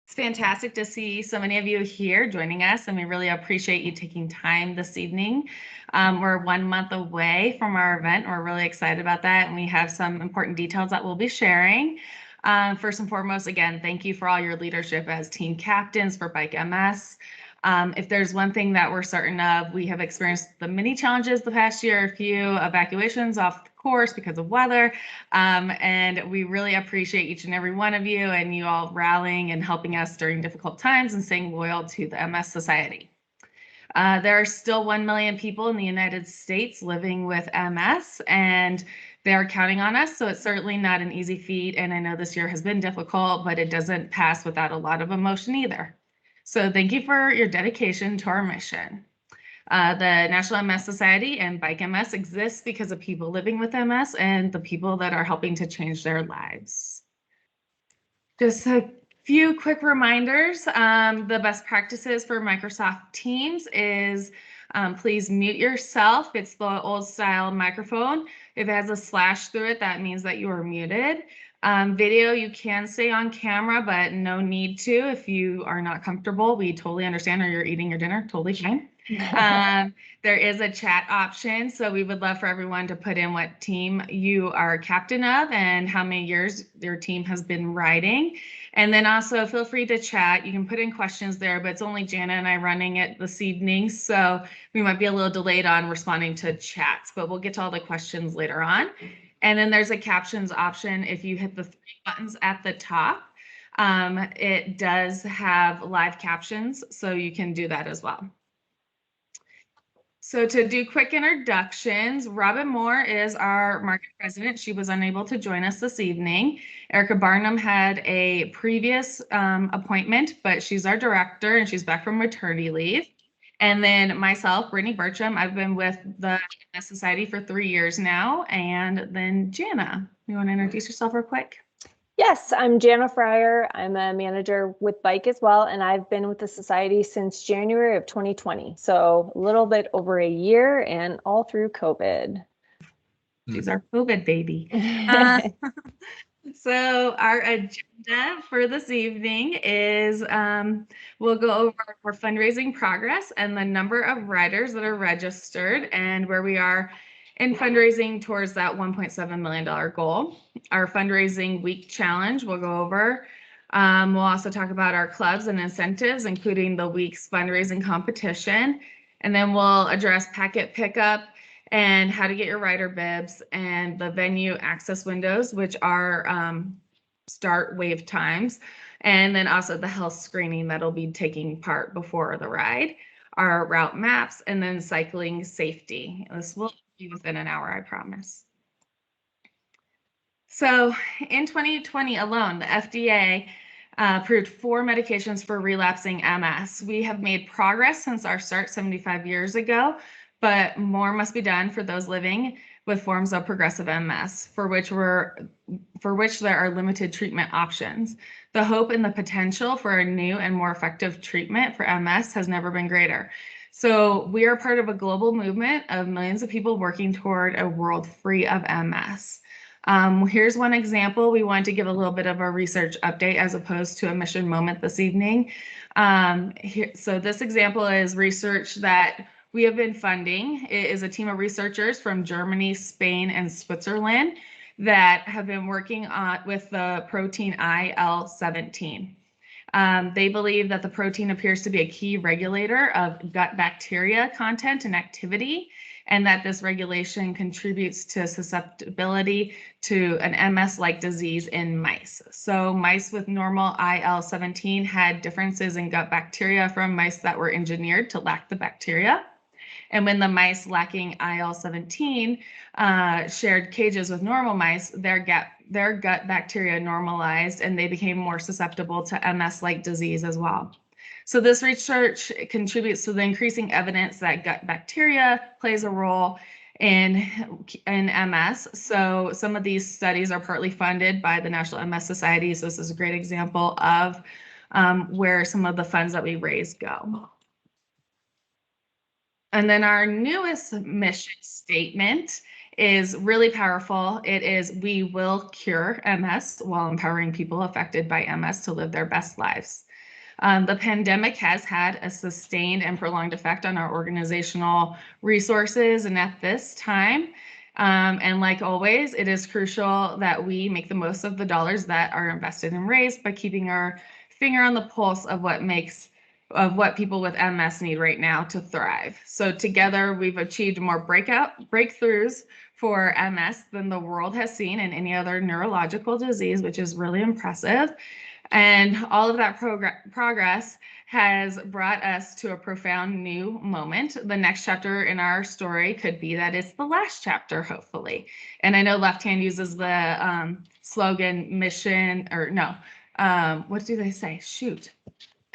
It's fantastic to see so many of you here joining us, and we really appreciate you taking time this evening. We're 1 month away from our event. We're really excited about that, and we have some important details that we'll be sharing. First and foremost, again, thank you for all your leadership as team captains for Bike MS. If there's one thing that we're certain of, we have experienced the many challenges the past year, a few evacuations off the course because of weather, and we really appreciate each and every one of you and you all rallying and helping us during difficult times and staying loyal to the MS Society. There are still 1 million people in the United States living with MS, and they're counting on us, so it's certainly not an easy feat, and I know this year has been difficult, but it doesn't pass without a lot of emotion either. So thank you for your dedication to our mission. The National MS Society and Bike MS exists because of people living with MS and the people that are helping to change their lives. Just a few quick reminders. The best practices for Microsoft Teams is please mute yourself. It's the old style microphone. If it has a slash through it, that means that you are muted. Video, you can stay on camera, but no need to if you are not comfortable. We totally understand, or you're eating your dinner, totally fine. There is a chat option, so we would love for everyone to put in what team you are captain of and how many years your team has been riding. And then also feel free to chat. You can put in questions there, but it's only Jana and I running it this evening, so we might be a little delayed on responding to chats, but we'll get to all the questions later on. And then there's a captions option. If you hit the 3 buttons at the top, it does have live captions, so you can do that as well. So to do quick introductions, Robin Moore is our market president. She was unable to join us this evening. Erica Barnum had a previous appointment, but she's our director and she's back from maternity leave. And then myself, Brittany Bertram, I've been with the MS Society for 3 years now. And then Jana, you want to introduce yourself real quick? Yes, I'm Jana Fryer. I'm a manager with Bike as well, and I've been with the Society since January of 2020. So a little bit over a year and all through COVID. She's our COVID baby. So our agenda for this evening is we'll go over our fundraising progress and the number of riders that are registered and where we are in fundraising towards that $1.7 million goal. Our fundraising week challenge we'll go over. We'll also talk about our clubs and incentives, including the week's fundraising competition. And then we'll address packet pickup and how to get your rider bibs and the venue access windows, which are start wave times. And then also the health screening that'll be taking part before the ride, our route maps, and then cycling safety. This will be within an hour, I promise. So in 2020 alone, the FDA approved 4 medications for relapsing MS. We have made progress since our start 75 years ago, but more must be done for those living with forms of progressive MS, for which there are limited treatment options. The hope and the potential for a new and more effective treatment for MS has never been greater. So we are part of a global movement of millions of people working toward a world free of MS. Here's one example. We want to give a little bit of a research update as opposed to a mission moment this evening. So this example is research that we have been funding. It is a team of researchers from Germany, Spain, and Switzerland that have been working with the protein IL-17. They believe that the protein appears to be a key regulator of gut bacteria content and activity, and that this regulation contributes to susceptibility to an MS-like disease in mice. So mice with normal IL-17 had differences in gut bacteria from mice that were engineered to lack the bacteria. And when the mice lacking IL-17 shared cages with normal mice, their gut bacteria normalized and they became more susceptible to MS-like disease as well. So this research contributes to the increasing evidence that gut bacteria plays a role in MS. So some of these studies are partly funded by the National MS Society. So this is a great example of where some of the funds that we raise go. And then our newest mission statement is really powerful. It is, we will cure MS while empowering people affected by MS to live their best lives. The pandemic has had a sustained and prolonged effect on our organizational resources, and at this time, and like always, it is crucial that we make the most of the dollars that are invested in raise by keeping our finger on the pulse of what people with MS need right now to thrive. So together, we've achieved more breakthroughs for MS than the world has seen in any other neurological disease, which is really impressive. And all of that progress has brought us to a profound new moment. The next chapter in our story could be that it's the last chapter, hopefully. And I know Left Hand uses the slogan mission, or no, what do they say? Shoot,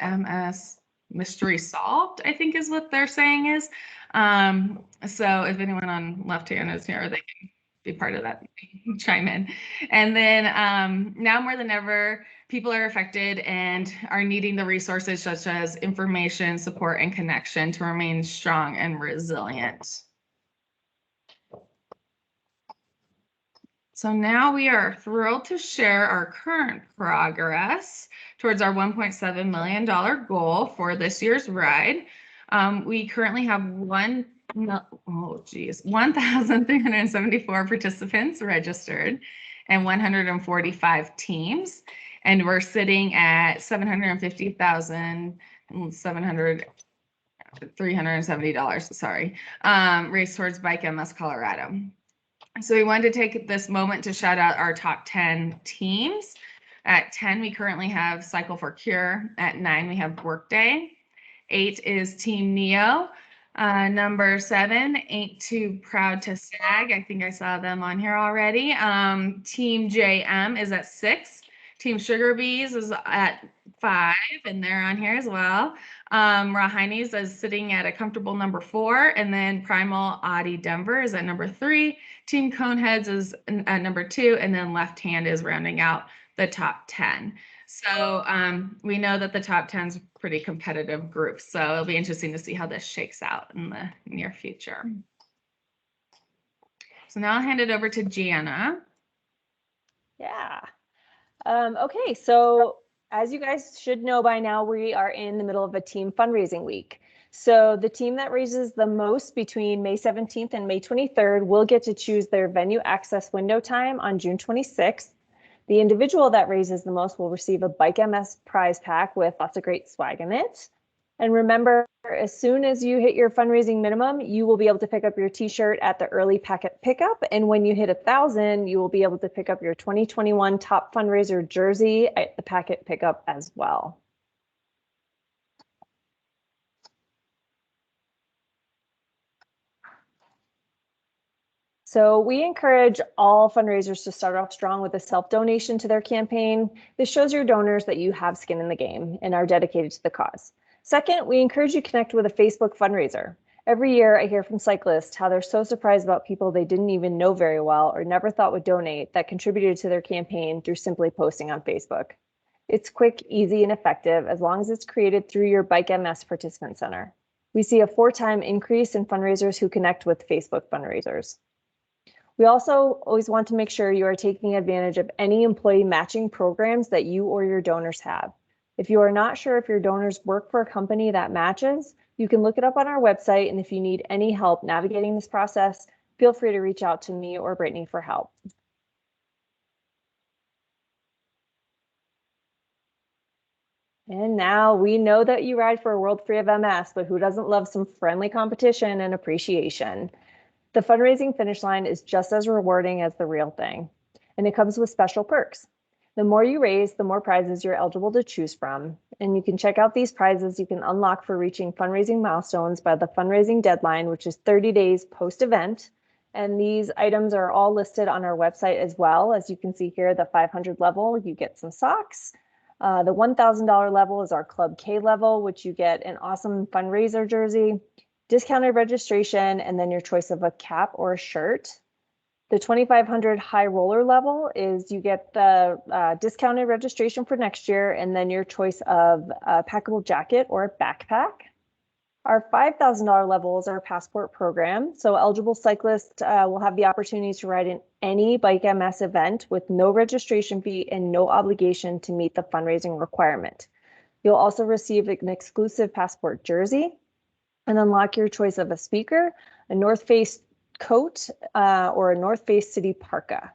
MS mystery solved, I think is what they're saying is. So if anyone on Left Hand is here, they can be part of that, chime in. And then now more than ever, people are affected and are needing the resources such as information, support, and connection to remain strong and resilient. So now we are thrilled to share our current progress towards our $1.7 million goal for this year's ride. We currently have 1,374 participants registered and 145 teams. And we're sitting at $370, sorry, race towards Bike MS Colorado. So we wanted to take this moment to shout out our top 10 teams. At 10, we currently have Cycle for Cure. At 9, we have Workday. 8 is Team Neo. Number 7, Ain't Too Proud to Sag. I think I saw them on here already. Team JM is at 6. Team Sugar Bees is at 5, and they're on here as well. Rahini's is sitting at a comfortable number 4, and then Primal Audi Denver is at number 3. Team Coneheads is at number 2, and then Left Hand is rounding out the top 10. So we know that the top 10 is a pretty competitive group, so it'll be interesting to see how this shakes out in the near future. So now I'll hand it over to Gianna. Yeah. Okay, so as you guys should know by now, we are in the middle of a team fundraising week. So the team that raises the most between May 17th and May 23rd will get to choose their venue access window time on June 26th. The individual that raises the most will receive a Bike MS prize pack with lots of great swag in it. And remember, as soon as you hit your fundraising minimum, you will be able to pick up your t-shirt at the early packet pickup. And when you hit 1,000, you will be able to pick up your 2021 top fundraiser jersey at the packet pickup as well. So we encourage all fundraisers to start off strong with a self-donation to their campaign. This shows your donors that you have skin in the game and are dedicated to the cause. Second, we encourage you to connect with a Facebook fundraiser. Every year I hear from cyclists how they're so surprised about people they didn't even know very well or never thought would donate that contributed to their campaign through simply posting on Facebook. It's quick, easy, and effective as long as it's created through your Bike MS Participant Center. We see a 4-time increase in fundraisers who connect with Facebook fundraisers. We also always want to make sure you are taking advantage of any employee matching programs that you or your donors have. If you are not sure if your donors work for a company that matches, you can look it up on our website. And if you need any help navigating this process, feel free to reach out to me or Brittany for help. And now we know that you ride for a world free of MS, but who doesn't love some friendly competition and appreciation? The fundraising finish line is just as rewarding as the real thing, and it comes with special perks. The more you raise, the more prizes you're eligible to choose from, and you can check out these prizes you can unlock for reaching fundraising milestones by the fundraising deadline, which is 30 days post-event. And these items are all listed on our website as well. As you can see here, the 500 level, you get some socks. The $1,000 level is our Club K level, which you get an awesome fundraiser jersey, discounted registration, and then your choice of a cap or a shirt. The 2,500 high roller level is you get the discounted registration for next year, and then your choice of a packable jacket or a backpack. Our $5,000 level is our passport program. So eligible cyclists will have the opportunity to ride in any Bike MS event with no registration fee and no obligation to meet the fundraising requirement. You'll also receive an exclusive passport jersey and unlock your choice of a speaker, a North Face coat, or a North Face City parka.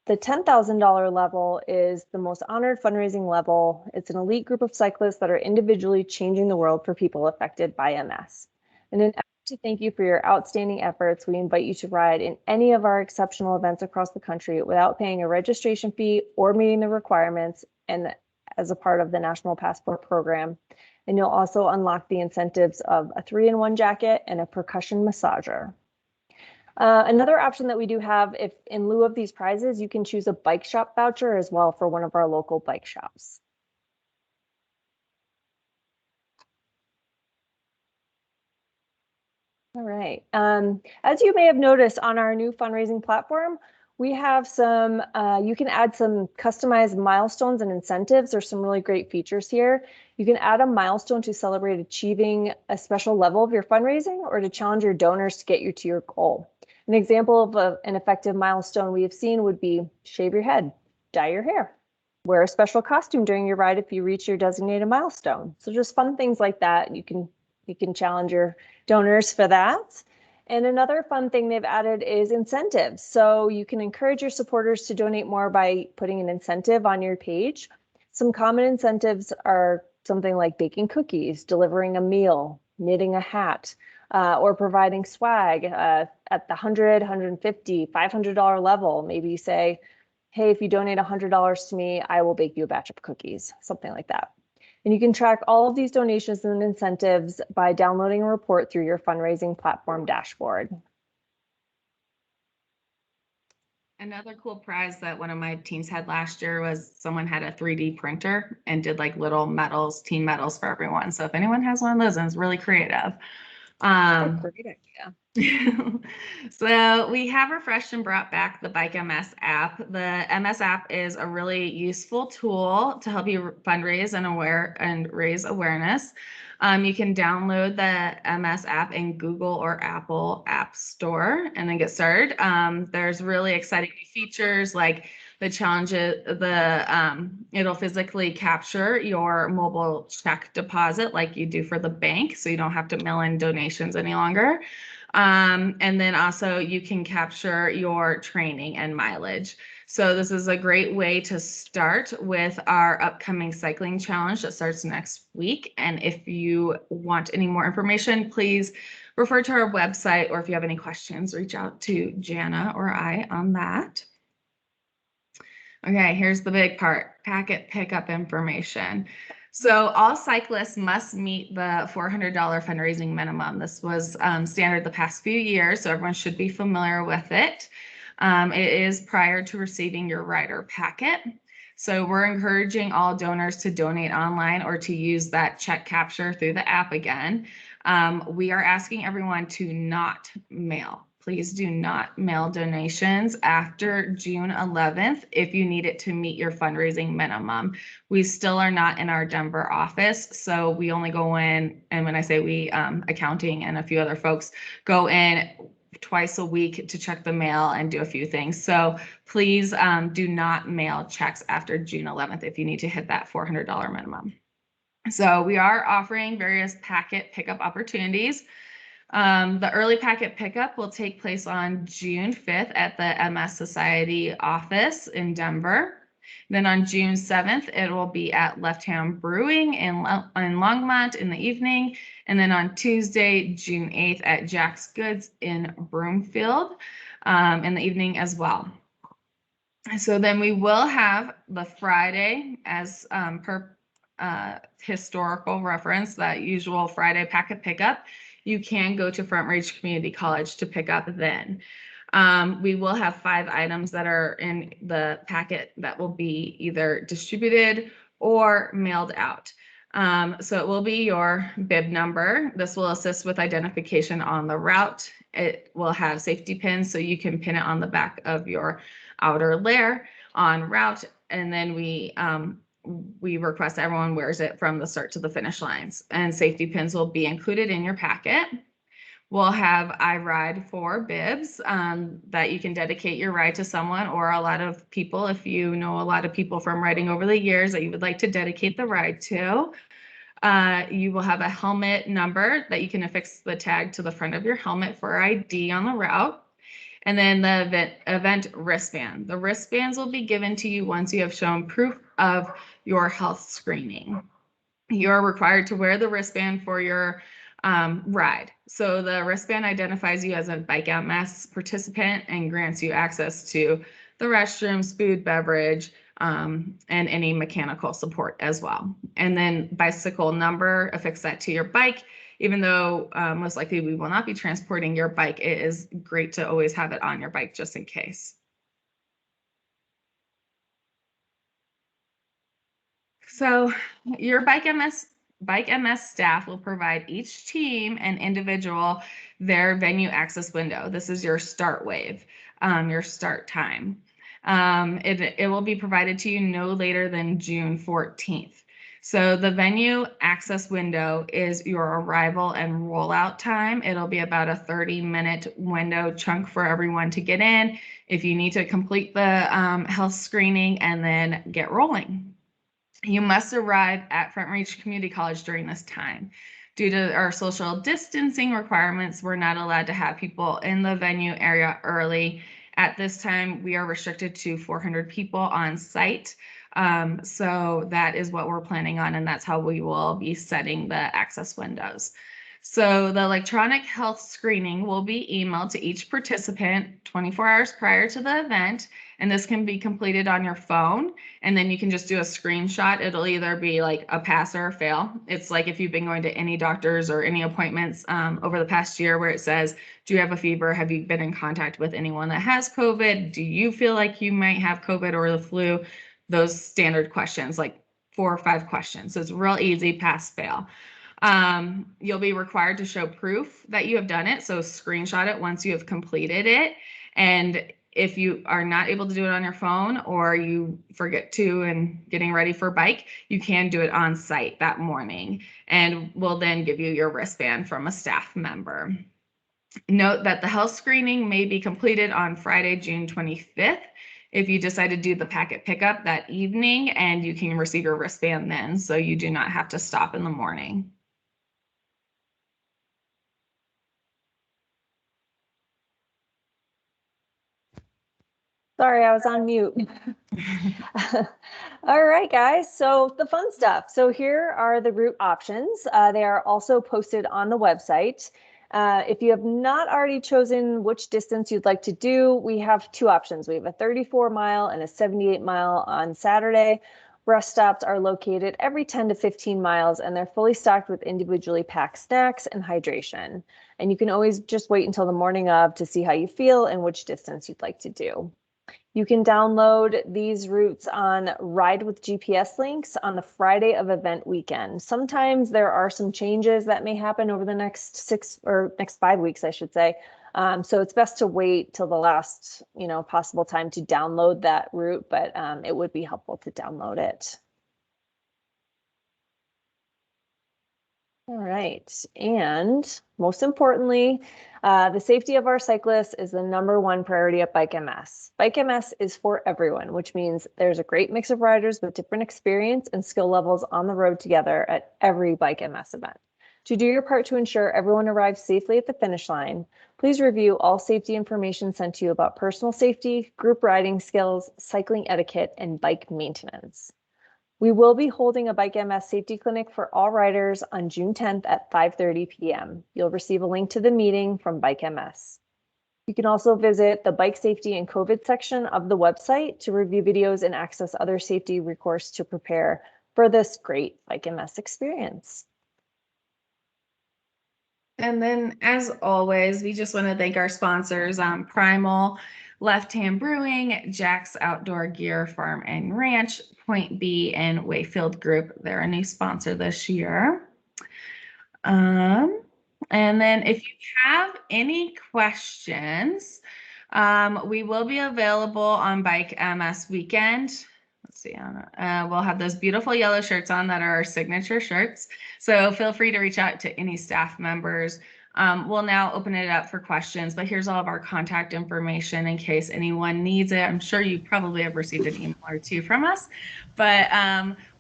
The $10,000 level is the most honored fundraising level. It's an elite group of cyclists that are individually changing the world for people affected by MS. In an effort to thank you for your outstanding efforts, we invite you to ride in any of our exceptional events across the country without paying a registration fee or meeting the requirements, and as a part of the National Passport Program. And you'll also unlock the incentives of a 3-in-1 jacket and a percussion massager. Another option that we do have, if in lieu of these prizes, you can choose a bike shop voucher as well for one of our local bike shops. All right. As you may have noticed on our new fundraising platform, we have some, you can add some customized milestones and incentives. There's some really great features here. You can add a milestone to celebrate achieving a special level of your fundraising or to challenge your donors to get you to your goal. An example of an effective milestone we have seen would be shave your head, dye your hair, wear a special costume during your ride if you reach your designated milestone. So just fun things like that. You can challenge your donors for that. And another fun thing they've added is incentives. So you can encourage your supporters to donate more by putting an incentive on your page. Some common incentives are something like baking cookies, delivering a meal, knitting a hat, or providing swag at the $100, $150, $500 level. Maybe you say, hey, if you donate $100 to me, I will bake you a batch of cookies, something like that. And you can track all of these donations and incentives by downloading a report through your fundraising platform dashboard. Another cool prize that one of my teams had last year was someone had a 3D printer and did like little medals, team medals for everyone. So if anyone has one of those, and it's really creative. That's a great idea. So we have refreshed and brought back the Bike MS app. The MS app is a really useful tool to help you fundraise and raise awareness. You can download the MS app in Google or Apple App Store and then get started. There's really exciting new features like the challenges, it'll physically capture your mobile check deposit like you do for the bank, so you don't have to mail in donations any longer. And then also you can capture your training and mileage. So this is a great way to start with our upcoming cycling challenge that starts next week. And if you want any more information, please refer to our website, or if you have any questions, reach out to Jana or I on that. Okay, here's the big part, packet pickup information. So all cyclists must meet the $400 fundraising minimum. This was standard the past few years, so everyone should be familiar with it. It is prior to receiving your rider packet. So we're encouraging all donors to donate online or to use that check capture through the app again. We are asking everyone to not mail. Please do not mail donations after June 11th if you need it to meet your fundraising minimum. We still are not in our Denver office, so we only go in, and when I say we, accounting and a few other folks go in twice a week to check the mail and do a few things. So please do not mail checks after June 11th if you need to hit that $400 minimum. So we are offering various packet pickup opportunities. The early packet pickup will take place on June 5th at the MS Society office in Denver. Then on June 7th, it will be at Left Hand Brewing in Longmont in the evening. And then on Tuesday, June 8th at Jack's Goods in Broomfield in the evening as well. So then we will have the Friday as per historical reference, that usual Friday packet pickup. You can go to Front Range Community College to pick up then. We will have 5 items that are in the packet that will be either distributed or mailed out. So it will be your bib number. This will assist with identification on the route. It will have safety pins so you can pin it on the back of your outer layer on route. And then we request everyone wears it from the start to the finish lines, and safety pins will be included in your packet. We'll have I Ride for bibs that you can dedicate your ride to someone, or a lot of people, if you know a lot of people from riding over the years that you would like to dedicate the ride to. You will have a helmet number that you can affix the tag to the front of your helmet for ID on the route. And then the event wristband. The wristbands will be given to you once you have shown proof of your health screening. You're required to wear the wristband for your ride. So the wristband identifies you as a Bike MS participant and grants you access to the restrooms, food, beverage, and any mechanical support as well. And then bicycle number, affix that to your bike. Even though most likely we will not be transporting your bike, it is great to always have it on your bike just in case. So your Bike MS staff will provide each team and individual their venue access window. This is your start wave, your start time. It will be provided to you no later than June 14th. So the venue access window is your arrival and rollout time. It'll be about a 30-minute window chunk for everyone to get in if you need to complete the health screening and then get rolling. You must arrive at Front Range Community College during this time. Due to our social distancing requirements, we're not allowed to have people in the venue area early. At this time, we are restricted to 400 people on site. So that is what we're planning on, and that's how we will be setting the access windows. So the electronic health screening will be emailed to each participant 24 hours prior to the event, and this can be completed on your phone, and then you can just do a screenshot. It'll either be like a pass or a fail. It's like if you've been going to any doctors or any appointments over the past year where it says, do you have a fever? Have you been in contact with anyone that has COVID? Do you feel like you might have COVID or the flu? Those standard questions, like 4 or 5 questions. So it's real easy, pass, fail. You'll be required to show proof that you have done it. So screenshot it once you have completed it. And if you are not able to do it on your phone or you forget to and getting ready for bike, you can do it on site that morning, and we'll then give you your wristband from a staff member. Note that the health screening may be completed on Friday, June 25th. If you decide to do the packet pickup that evening, and you can receive your wristband then, so you do not have to stop in the morning. Sorry, I was on mute. All right, guys. So the fun stuff. So here are the route options. They are also posted on the website. If you have not already chosen which distance you'd like to do, we have 2 options. We have a 34-mile and a 78-mile on Saturday. Rest stops are located every 10 to 15 miles, and they're fully stocked with individually packed snacks and hydration. And you can always just wait until the morning of to see how you feel and which distance you'd like to do. You can download these routes on Ride with GPS links on the Friday of event weekend. Sometimes there are some changes that may happen over the next next 5 weeks, I should say. So it's best to wait till the last, possible time to download that route, but it would be helpful to download it. All right, and most importantly, the safety of our cyclists is the #1 priority at Bike MS. Bike MS is for everyone, which means there's a great mix of riders with different experience and skill levels on the road together at every Bike MS event. To do your part to ensure everyone arrives safely at the finish line, please review all safety information sent to you about personal safety, group riding skills, cycling etiquette, and bike maintenance. We will be holding a Bike MS safety clinic for all riders on June 10th at 5:30 p.m. You'll receive a link to the meeting from Bike MS. You can also visit the Bike Safety and COVID section of the website to review videos and access other safety resources to prepare for this great Bike MS experience. And then, as always, we just want to thank our sponsors, Primal, Left Hand Brewing, Jack's Outdoor Gear Farm and Ranch, Point B, and Wayfield Group. They're a new sponsor this year. And then if you have any questions, we will be available on Bike MS weekend. Let's see, we'll have those beautiful yellow shirts on that are our signature shirts. So feel free to reach out to any staff members We'll now open it up for questions, but here's all of our contact information in case anyone needs it. I'm sure you probably have received an email or two from us, but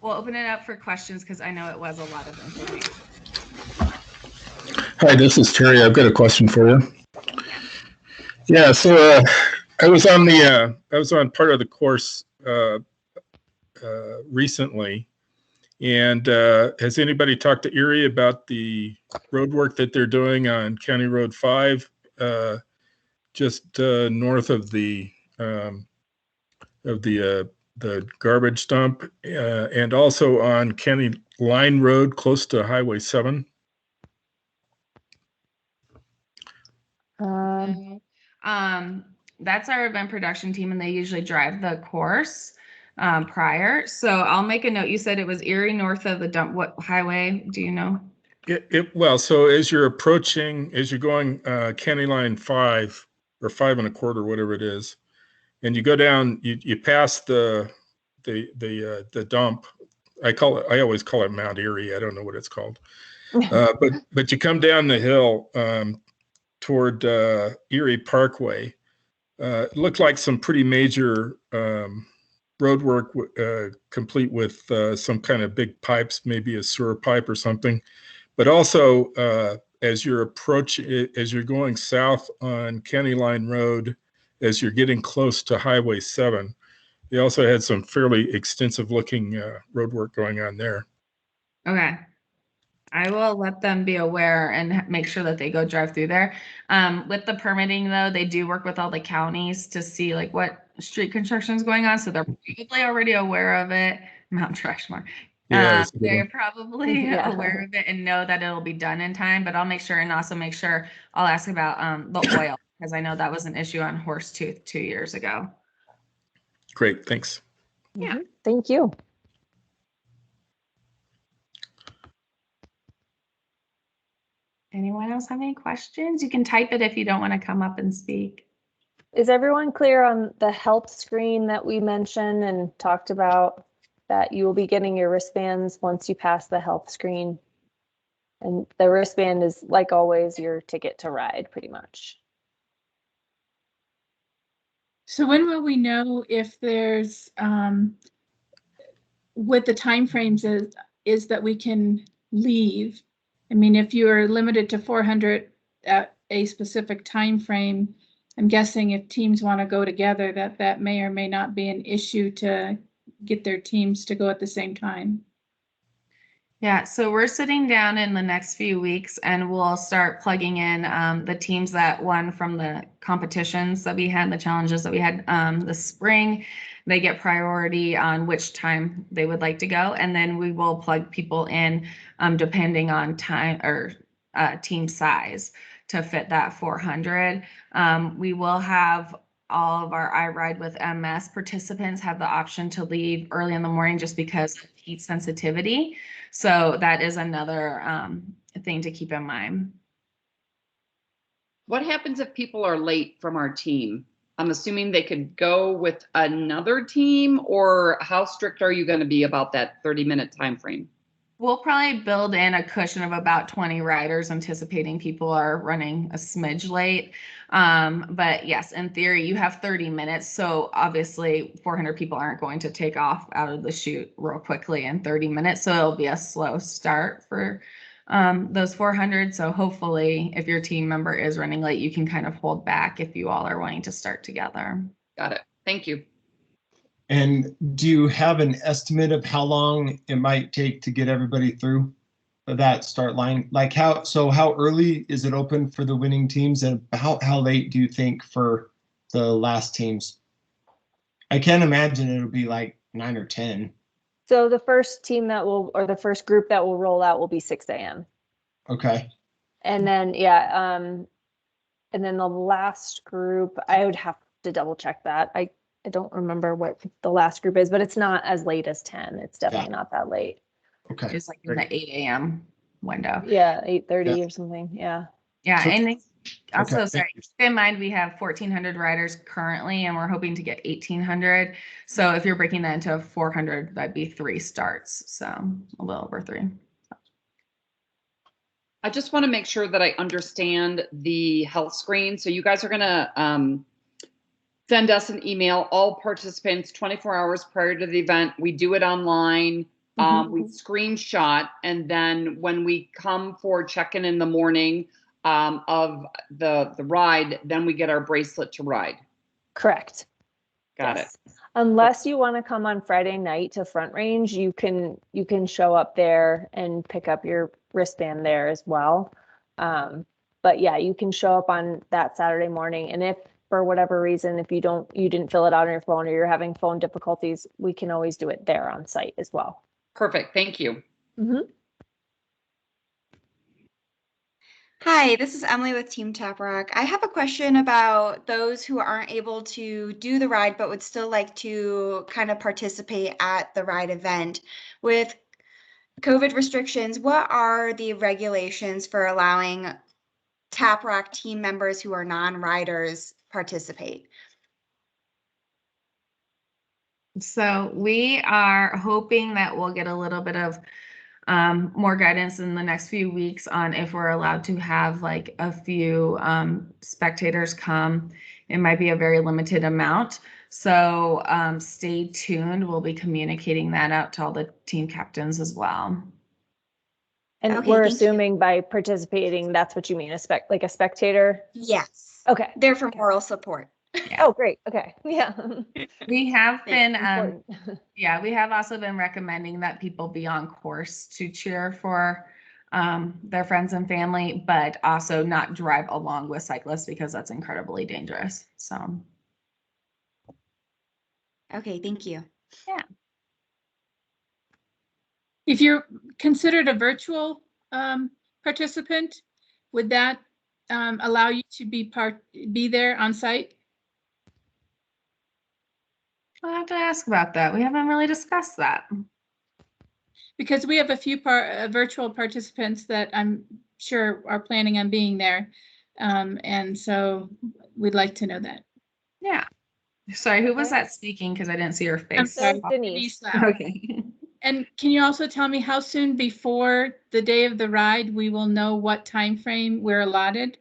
we'll open it up for questions because I know it was a lot of information. Hi, this is Terry. I've got a question for you. Yeah. Yeah, so I was on part of the course recently, and has anybody talked to Erie about the road work that they're doing on County Road 5, just north of the garbage dump, and also on County Line Road close to Highway 7? That's our event production team, and they usually drive the course prior. So I'll make a note. You said it was Erie north of the dump. What highway? Do you know? Well, so as you're going County Line 5 or 5 1/4, whatever it is, and you go down, you pass the dump. I always call it Mount Erie. I don't know what it's called. But you come down the hill toward Erie Parkway. It looked like some pretty major road work, complete with some kind of big pipes, maybe a sewer pipe or something. But also, as you're going south on County Line Road, as you're getting close to Highway 7, they also had some fairly extensive looking road work going on there. Okay. I will let them be aware and make sure that they go drive through there. With the permitting though, they do work with all the counties to see like what street construction is going on. So they're probably already aware of it. Mount Trashmore. Yeah, They're probably Yeah. aware of it and know that it'll be done in time, but I'll make sure and also make sure I'll ask about the oil because I know that was an issue on Horsetooth 2 years ago. great. Thanks. Yeah. Thank you. Anyone else have any questions? You can type it if you don't want to come up and speak. Is everyone clear on the help screen that we mentioned and talked about, that you will be getting your wristbands once you pass the help screen? And the wristband is, like always, your ticket to ride, pretty much. So when will we know if there's, what the timeframes is that we can leave? I mean, if you are limited to 400 at a specific time frame, I'm guessing if teams want to go together, that may or may not be an issue to get their teams to go at the same time. Yeah, so we're sitting down in the next few weeks and we'll start plugging in the teams that won from the competitions that we had, the challenges that we had this spring. They get priority on which time they would like to go. And then we will plug people in depending on time or team size to fit that 400. We will have all of our I Ride with MS participants have the option to leave early in the morning just because of heat sensitivity. So that is another thing to keep in mind. What happens if people are late from our team? I'm assuming they could go with another team, or how strict are you going to be about that 30-minute time frame? We'll probably build in a cushion of about 20 riders, anticipating people are running a smidge late. But yes, in theory, you have 30 minutes. So obviously 400 people aren't going to take off out of the chute real quickly in 30 minutes. So it'll be a slow start for those 400. So hopefully if your team member is running late, you can kind of hold back if you all are wanting to start together. Got it. Thank you. And do you have an estimate of how long it might take to get everybody through that start line? Like how early is it open for the winning teams, and how late do you think for the last teams? I can't imagine it'll be like 9 or 10. So the first team that will, or the first group that will roll out will be 6 a.m. Okay. And then, yeah, and then the last group, I would have to double check that. I don't remember what the last group is, but it's not as late as 10. It's definitely not that late. Okay. It's like in the 8 a.m. window. Yeah, 8:30 or something. Yeah. Yeah, So- and also, Okay. sorry, keep in mind we have 1,400 riders currently, and we're hoping to get 1,800. So if you're breaking that into 400, that'd be 3 starts. So a little over 3. I just want to make sure that I understand the health screen. So you guys are going to send us an email, all participants 24 hours prior to the event. We do it online. We screenshot, and then when we come for check-in in the morning of the ride, then we get our bracelet to ride. Correct. Got Yes. it. Unless you want to come on Friday night to Front Range, you can show up there and pick up your wristband there as well. But yeah, you can show up on that Saturday morning. And if for whatever reason, if you didn't fill it out on your phone or you're having phone difficulties, we can always do it there on site as well. Perfect. Thank you. Hi, this is Emily with Team Tap Rock. I have a question about those who aren't able to do the ride but would still like to kind of participate at the ride event. With COVID restrictions, what are the regulations for allowing Tap Rock team members who are non-riders participate? So we are hoping that we'll get a little bit of more guidance in the next few weeks on if we're allowed to have like a few spectators come. It might be a very limited amount. So stay tuned. We'll be communicating that out to all the team captains as well. And Okay, we're thank you. assuming by participating, that's what you mean, like a spectator? Yes. Okay. They're for moral support. Oh, great. Okay. Yeah. We have been, Important. yeah, we have also been recommending that people be on course to cheer for their friends and family, but also not drive along with cyclists because that's incredibly dangerous. So, Okay, thank you. yeah. If you're considered a virtual participant, would that allow you to be there on site? I'll have to ask about that. We haven't really discussed that. Because we have a few virtual participants that I'm sure are planning on being there. And so we'd like to know that. Yeah. Sorry, who was Okay. that speaking? Because I didn't see her face. I'm sorry, Denise. Lau. Okay. And can you also tell me how soon before the day of the ride we will know what time frame we're allotted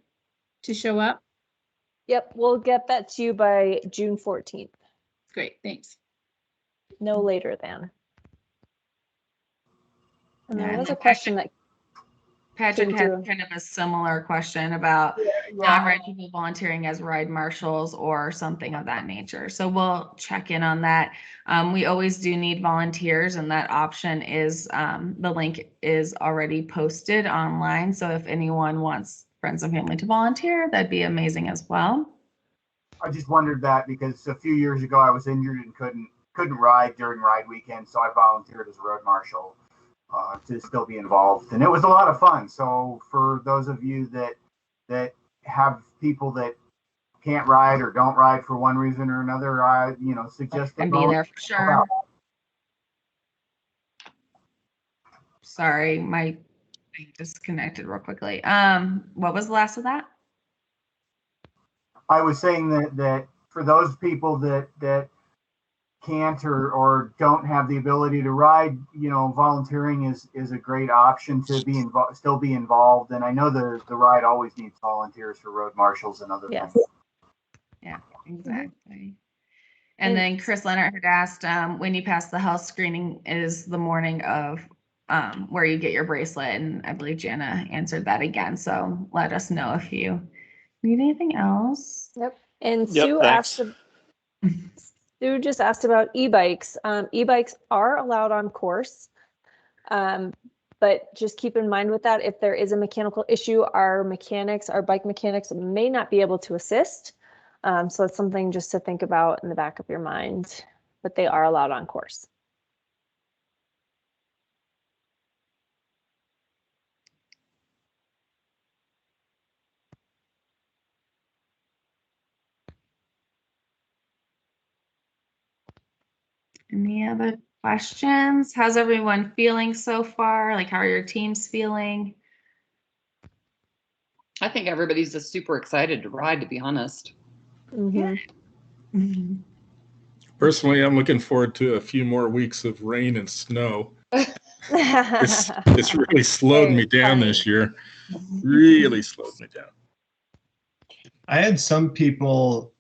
to show up? Yep. We'll get that to you by June 14th. Great, thanks. No later than. And Yeah, there and was then a question that Patrick came had through. kind of a similar question about non-ride people volunteering as ride marshals or something of that nature. So we'll check in on that. We always do need volunteers, and that option is the link is already posted online. So if anyone wants friends and family to volunteer, that'd be amazing as well. I just wondered that because a few years ago I was injured and couldn't ride during ride weekend, so I volunteered as a road marshal to still be involved, and it was a lot of fun. So for those of you that have people that can't ride or don't ride for one reason or another, I suggest And be there for sure. Sorry, my thing disconnected real quickly. What was the last of that? I was saying that for those people that can't or don't have the ability to ride, volunteering is a great option to still be involved. And I know the ride always needs volunteers for road marshals and other Yes. things. Yeah, exactly. And then Chris Leonard had asked, when you pass the health screening is the morning of where you get your bracelet. And I believe Jana answered that again. So let us know if you need anything else. Yep. And Yep, Sue just asked about e-bikes. E-bikes are allowed on course. But just keep in mind with that, if there is a mechanical issue, our bike mechanics may not be able to assist. So it's something just to think about in the back of your mind, but they are allowed on course. Any other questions? How's everyone feeling so far? Like, how are your teams feeling? I think everybody's just super excited to ride, to be honest. Personally, I'm looking forward to a few more weeks of rain and snow. It's really slowed Very me down funny. this year. Really slowed me down. I had some people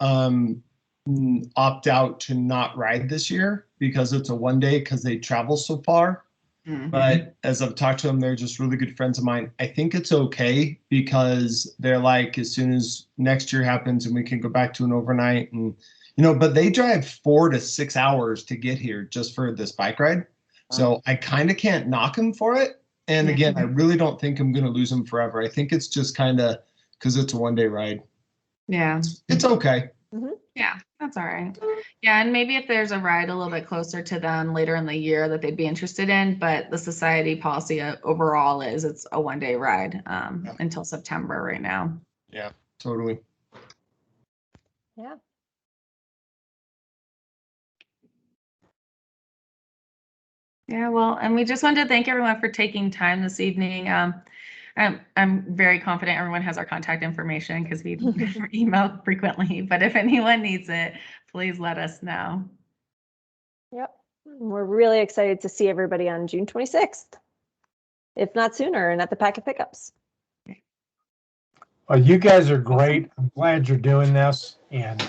opt out to not ride this year because it's a 1 day because they travel so far. But as I've talked to them, they're just really good friends of mine. I think it's okay because they're like, as soon as next year happens and we can go back to an overnight and, but they drive 4 to 6 hours to get here just for this bike ride. So I kind of can't knock them for it. And again, I really don't think I'm going to lose them forever. I think it's just kind of because it's a 1 day ride. Yeah. It's okay. Yeah, that's all right. Yeah, and maybe if there's a ride a little bit closer to them later in the year that they'd be interested in, but the society policy overall is it's a 1 day ride until September right now. Yeah, totally. Yeah. Yeah, well, and we just wanted to thank everyone for taking time this evening. I'm very confident everyone has our contact information because we email frequently, but if anyone needs it, please let us know. Yep. We're really excited to see everybody on June 26th, if not sooner, and at the packet pickups. Well, you guys are great. I'm glad you're doing this, and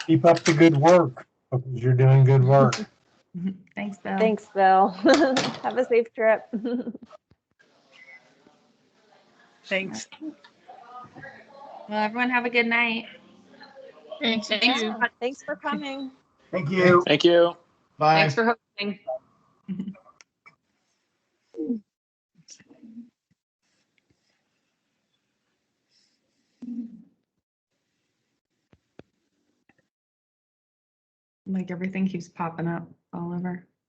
keep up the good work because you're doing good work. Thanks, Bill. Thanks, Bill. Have a safe trip. Thanks. Well, everyone have a good night. Thanks. Yeah, thanks for coming. Thank you. Thank you. Bye. Thanks for hosting. Like everything keeps popping up all over.